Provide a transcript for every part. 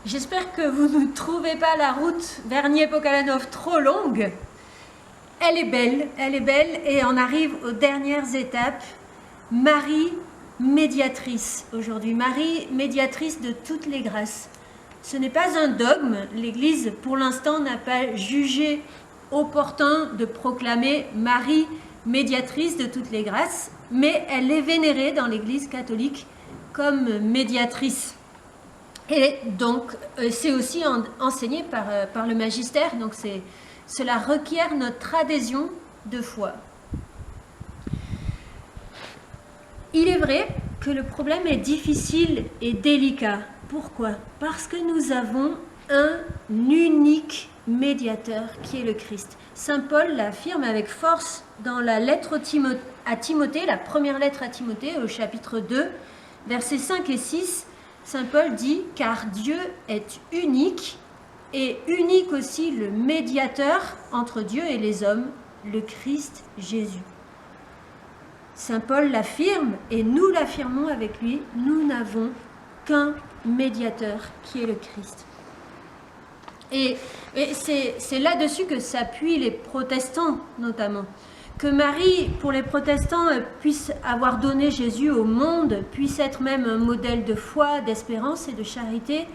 J'espère que vous ne trouvez pas la route Vernier-Pokalanov trop longue. Elle est belle et on arrive aux dernières étapes. Marie, médiatrice aujourd'hui. Marie, médiatrice de toutes les grâces. Ce n'est pas un dogme. L'Église, pour l'instant, n'a pas jugé opportun de proclamer Marie, médiatrice de toutes les grâces, mais elle est vénérée dans l'Église catholique comme médiatrice. Et donc, c'est aussi enseigné par le magistère, donc cela requiert notre adhésion de foi. Il est vrai que le problème est difficile et délicat. Pourquoi? Parce que nous avons un unique médiateur qui est le Christ. Saint Paul l'affirme avec force dans la lettre à Timothée, la première lettre à Timothée, au chapitre 2, versets 5 et 6. Saint Paul dit « Car Dieu est unique, et unique aussi le médiateur entre Dieu et les hommes, le Christ Jésus. » Saint Paul l'affirme, et nous l'affirmons avec lui, nous n'avons qu'un médiateur qui est le Christ. Et c'est là-dessus que s'appuient les protestants notamment. Que Marie, pour les protestants, puisse avoir donné Jésus au monde, puisse être même un modèle de foi, d'espérance et de charité,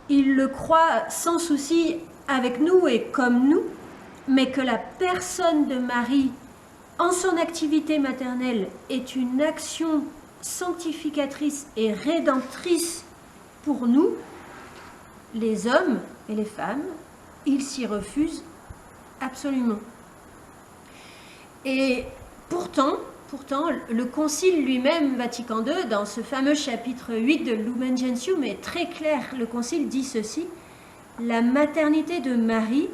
ils le croient sans souci avec nous et comme nous, mais que la personne de Marie, en son activité maternelle, est une action sanctificatrice et rédemptrice pour nous, les hommes et les femmes, ils s'y refusent absolument. Et pourtant, le Concile lui-même, Vatican II, dans ce fameux chapitre 8 de Lumen Gentium, est très clair. Le Concile dit ceci: la maternité de Marie,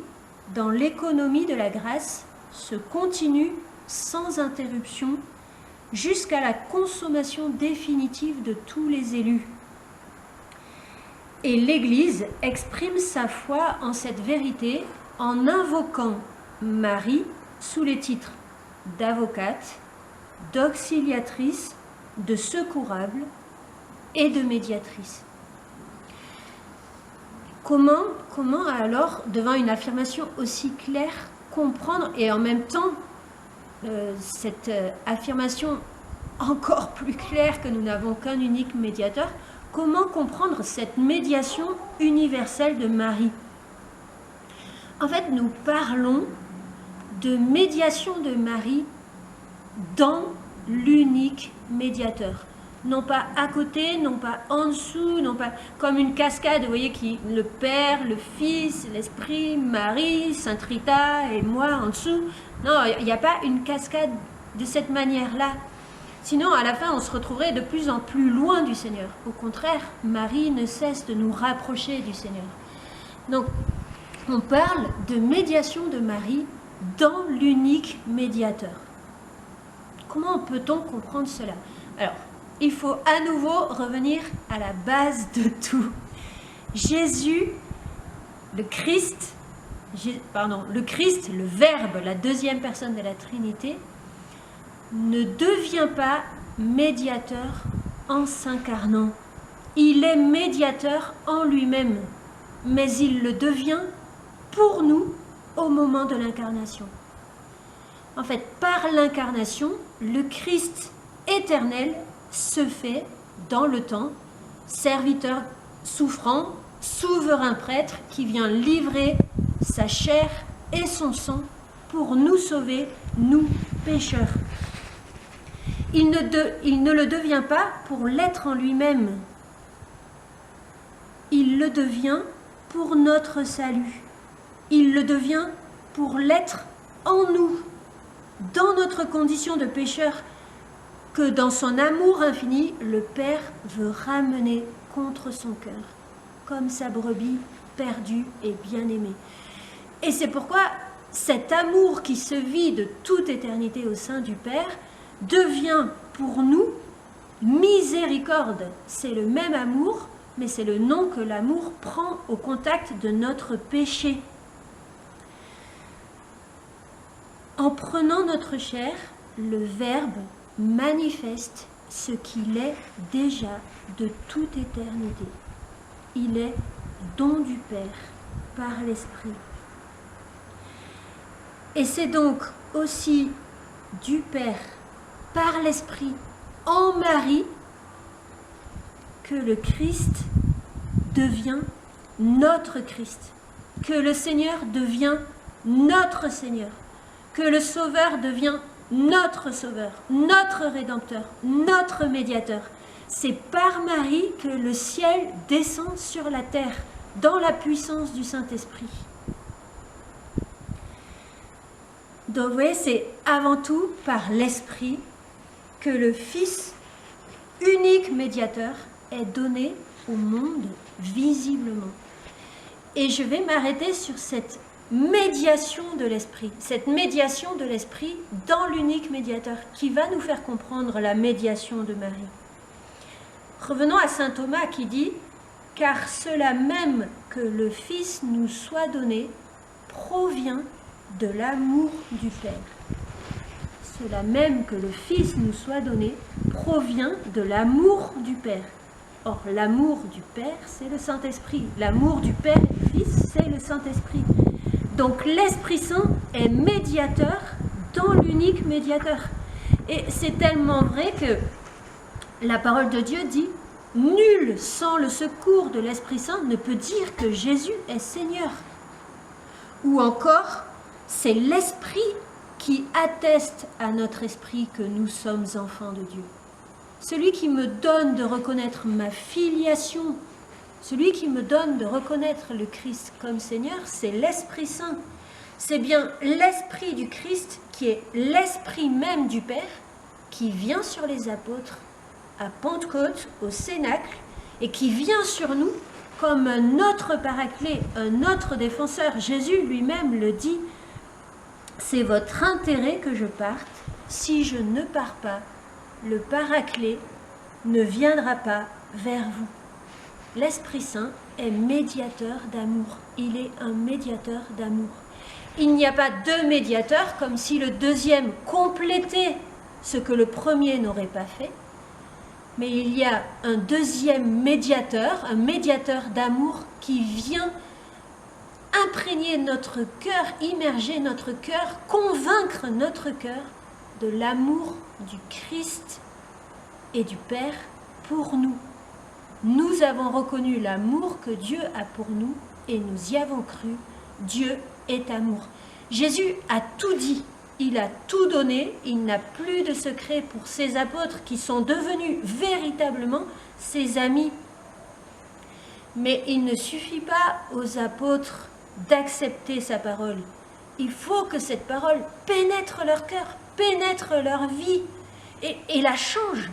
dans l'économie de la grâce, se continue sans interruption jusqu'à la consommation définitive de tous les élus. Et l'Église exprime sa foi en cette vérité en invoquant Marie sous les titres d'avocate, d'auxiliatrice, de secourable et de médiatrice. Comment alors, devant une affirmation aussi claire, comprendre et en même temps cette affirmation encore plus claire que nous n'avons qu'un unique médiateur, comment comprendre cette médiation universelle de Marie? En fait, nous parlons de médiation de Marie dans l'unique médiateur. Non pas à côté, non pas en dessous, non pas comme une cascade, vous voyez, qui le Père, le Fils, l'Esprit, Marie, Sainte Rita et moi en dessous. Non, il n'y a pas une cascade de cette manière-là. Sinon, à la fin, on se retrouverait de plus en plus loin du Seigneur. Au contraire, Marie ne cesse de nous rapprocher du Seigneur. Donc, on parle de médiation de Marie dans l'unique médiateur. Comment peut-on comprendre cela? Alors, il faut à nouveau revenir à la base de tout. Jésus, le Christ, le Verbe, la deuxième personne de la Trinité, ne devient pas médiateur en s'incarnant. Il est médiateur en lui-même, mais il le devient pour nous au moment de l'incarnation. En fait, par l'incarnation, le Christ éternel se fait dans le temps, serviteur souffrant, souverain prêtre qui vient livrer sa chair et son sang pour nous sauver, nous pécheurs. Il ne le devient pas pour l'être en lui-même. Il le devient pour notre salut. Il le devient pour l'être en nous, dans notre condition de pécheur, que dans son amour infini, le Père veut ramener contre son cœur, comme sa brebis perdue et bien-aimée. Et c'est pourquoi cet amour qui se vit de toute éternité au sein du Père devient pour nous miséricorde. C'est le même amour, mais c'est le nom que l'amour prend au contact de notre péché. En prenant notre chair, le Verbe manifeste ce qu'il est déjà de toute éternité. il est don du Père par l'Esprit. Et c'est donc aussi du Père par l'Esprit en Marie que le Christ devient notre Christ, que le Seigneur devient notre Seigneur, que le Sauveur devient notre Sauveur, notre Rédempteur, notre Médiateur. C'est par Marie que le ciel descend sur la terre, dans la puissance du Saint-Esprit. Donc vous voyez, c'est avant tout par l'Esprit que le Fils, unique médiateur, est donné au monde visiblement. Et je vais m'arrêter sur cette médiation de l'Esprit, dans l'unique médiateur, qui va nous faire comprendre la médiation de Marie. Revenons à saint Thomas qui dit « Car cela même que le Fils nous soit donné provient de l'amour du Père. » Cela même que le Fils nous soit donné provient de l'amour du Père. Or, l'amour du Père, c'est le Saint-Esprit. L'amour du Père et du Fils, c'est le Saint-Esprit. Donc, l'Esprit Saint est médiateur dans l'unique médiateur. Et c'est tellement vrai que la parole de Dieu dit « Nul sans le secours de l'Esprit Saint ne peut dire que Jésus est Seigneur. » Ou encore, c'est l'Esprit qui atteste à notre esprit que nous sommes enfants de Dieu. Celui qui me donne de reconnaître ma filiation, celui qui me donne de reconnaître le Christ comme Seigneur, c'est l'Esprit Saint. C'est bien l'Esprit du Christ qui est l'Esprit même du Père, qui vient sur les apôtres à Pentecôte, au Cénacle, et qui vient sur nous comme un autre paraclet, un autre défenseur. Jésus lui-même le dit, « C'est votre intérêt que je parte. Si je ne pars pas, le paraclet ne viendra pas vers vous. » L'Esprit Saint est médiateur d'amour. Il est un médiateur d'amour. Il n'y a pas deux médiateurs, comme si le deuxième complétait ce que le premier n'aurait pas fait. Mais il y a un deuxième médiateur, un médiateur d'amour qui vient imprégner notre cœur, immerger notre cœur, convaincre notre cœur de l'amour du Christ et du Père pour nous. Nous avons reconnu l'amour que Dieu a pour nous et nous y avons cru. Dieu est amour. Jésus a tout dit, il a tout donné, il n'a plus de secret pour ses apôtres qui sont devenus véritablement ses amis. Mais il ne suffit pas aux apôtres d'accepter sa parole. Il faut que cette parole pénètre leur cœur, pénètre leur vie et la change.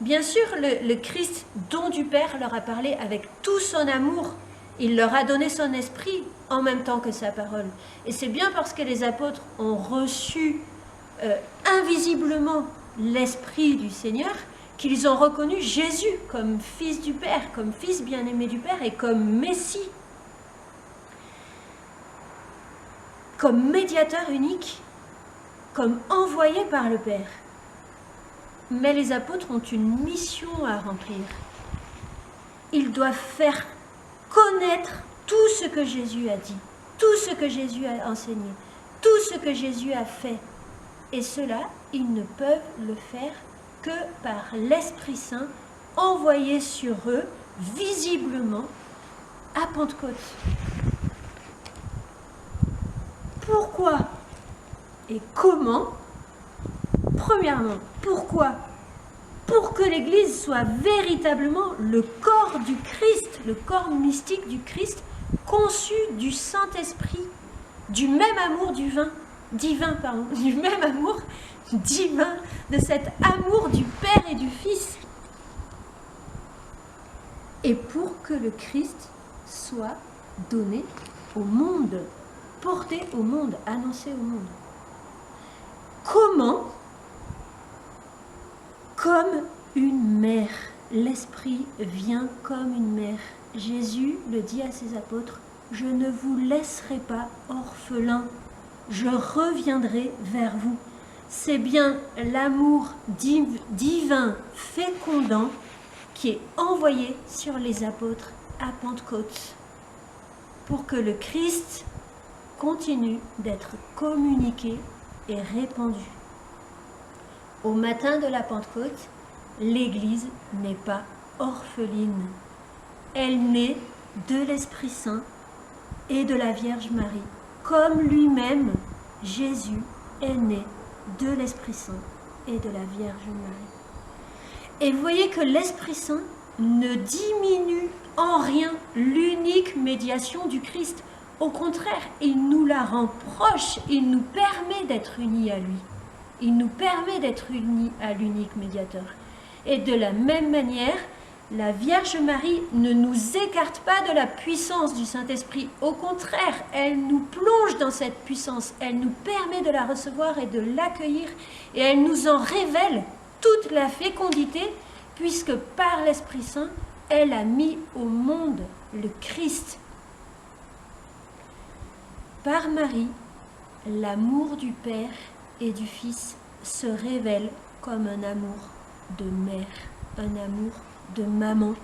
Bien sûr, le Christ, don du Père, leur a parlé avec tout son amour. Il leur a donné son esprit en même temps que sa parole. Et c'est bien parce que les apôtres ont reçu invisiblement l'esprit du Seigneur qu'ils ont reconnu Jésus comme fils du Père, comme fils bien-aimé du Père et comme Messie, comme médiateur unique, comme envoyé par le Père. Mais les apôtres ont une mission à remplir. Ils doivent faire connaître tout ce que Jésus a dit, tout ce que Jésus a enseigné, tout ce que Jésus a fait. Et cela, ils ne peuvent le faire que par l'Esprit Saint envoyé sur eux visiblement à Pentecôte. Pourquoi et comment? Premièrement, pourquoi? Pour que l'Église soit véritablement le corps du Christ, le corps mystique du Christ, conçu du Saint-Esprit, du même amour divin, du même amour divin, de cet amour du Père et du Fils. Et pour que le Christ soit donné au monde, porté au monde, annoncé au monde. Comment? Comme une mère. L'Esprit vient comme une mère. Jésus le dit à ses apôtres, « Je ne vous laisserai pas orphelins, je reviendrai vers vous. » C'est bien l'amour divin, fécondant, qui est envoyé sur les apôtres à Pentecôte pour que le Christ continue d'être communiqué et répandu. Au matin de la Pentecôte, l'Église n'est pas orpheline. Elle naît de l'Esprit Saint et de la Vierge Marie. Comme lui-même, Jésus est né de l'Esprit Saint et de la Vierge Marie. Et vous voyez que l'Esprit Saint ne diminue en rien l'unique médiation du Christ. Au contraire, il nous la rend proche, il nous permet d'être unis à lui. Il nous permet d'être unis à l'unique médiateur. Et de la même manière, la Vierge Marie ne nous écarte pas de la puissance du Saint-Esprit. Au contraire, elle nous plonge dans cette puissance. Elle nous permet de la recevoir et de l'accueillir. Et elle nous en révèle toute la fécondité, puisque par l'Esprit Saint, elle a mis au monde le Christ. Par Marie, l'amour du Père et du Fils se révèle comme un amour de mère, un amour de maman,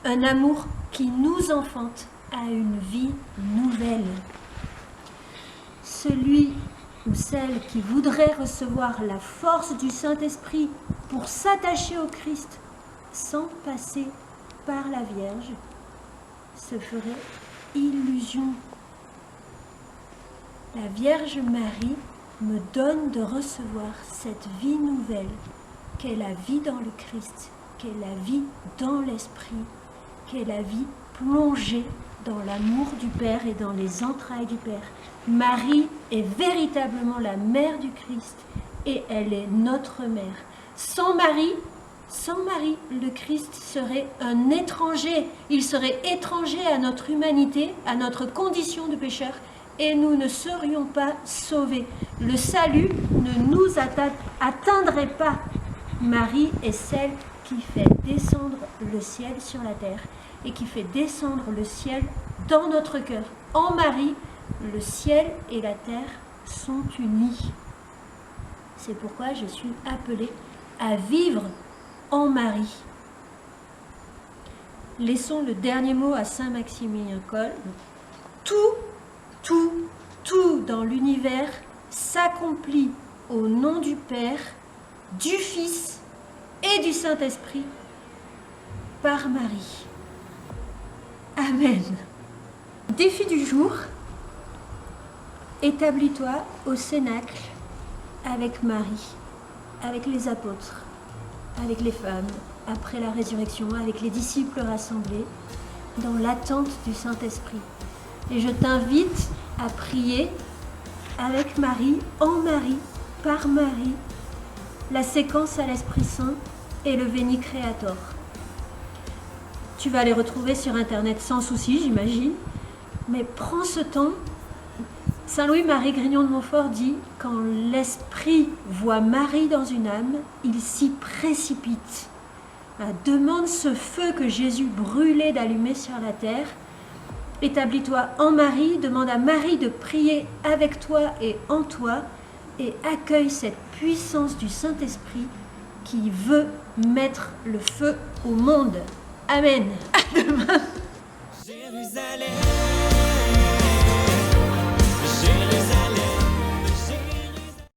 un amour qui nous enfante à une vie nouvelle. Celui ou celle qui voudrait recevoir la force du Saint-Esprit pour s'attacher au Christ sans passer par la Vierge se ferait illusion. La Vierge Marie me donne de recevoir cette vie nouvelle qu'est la vie dans le Christ, qu'est la vie dans l'Esprit, qu'est la vie plongée dans l'amour du Père et dans les entrailles du Père. Marie est véritablement la mère du Christ et elle est notre mère. Sans Marie, le Christ serait un étranger. Il serait étranger à notre humanité, à notre condition de pécheur, et nous ne serions pas sauvés. Le salut ne nous atteindrait pas. Marie est celle qui fait descendre le ciel sur la terre et qui fait descendre le ciel dans notre cœur. En Marie, le ciel et la terre sont unis. C'est pourquoi je suis appelée à vivre en Marie. Laissons le dernier mot à Saint Maximilien Kolbe. Tout dans l'univers s'accomplit au nom du Père, du Fils et du Saint-Esprit par Marie. Amen. Défi du jour. Établis-toi au Cénacle avec Marie, avec les apôtres, avec les femmes, après la résurrection, avec les disciples rassemblés, dans l'attente du Saint-Esprit. Et je t'invite à prier avec Marie, en Marie, par Marie, la séquence à l'Esprit Saint et le Veni Creator. Tu vas les retrouver sur Internet sans souci, j'imagine, mais prends ce temps. Saint Louis-Marie Grignon de Montfort dit « Quand l'Esprit voit Marie dans une âme, il s'y précipite. » Demande ce feu que Jésus brûlait d'allumer sur la terre. Établis-toi en Marie, demande à Marie de prier avec toi et en toi et accueille cette puissance du Saint-Esprit qui veut mettre le feu au monde. Amen. À demain. Jérusalem.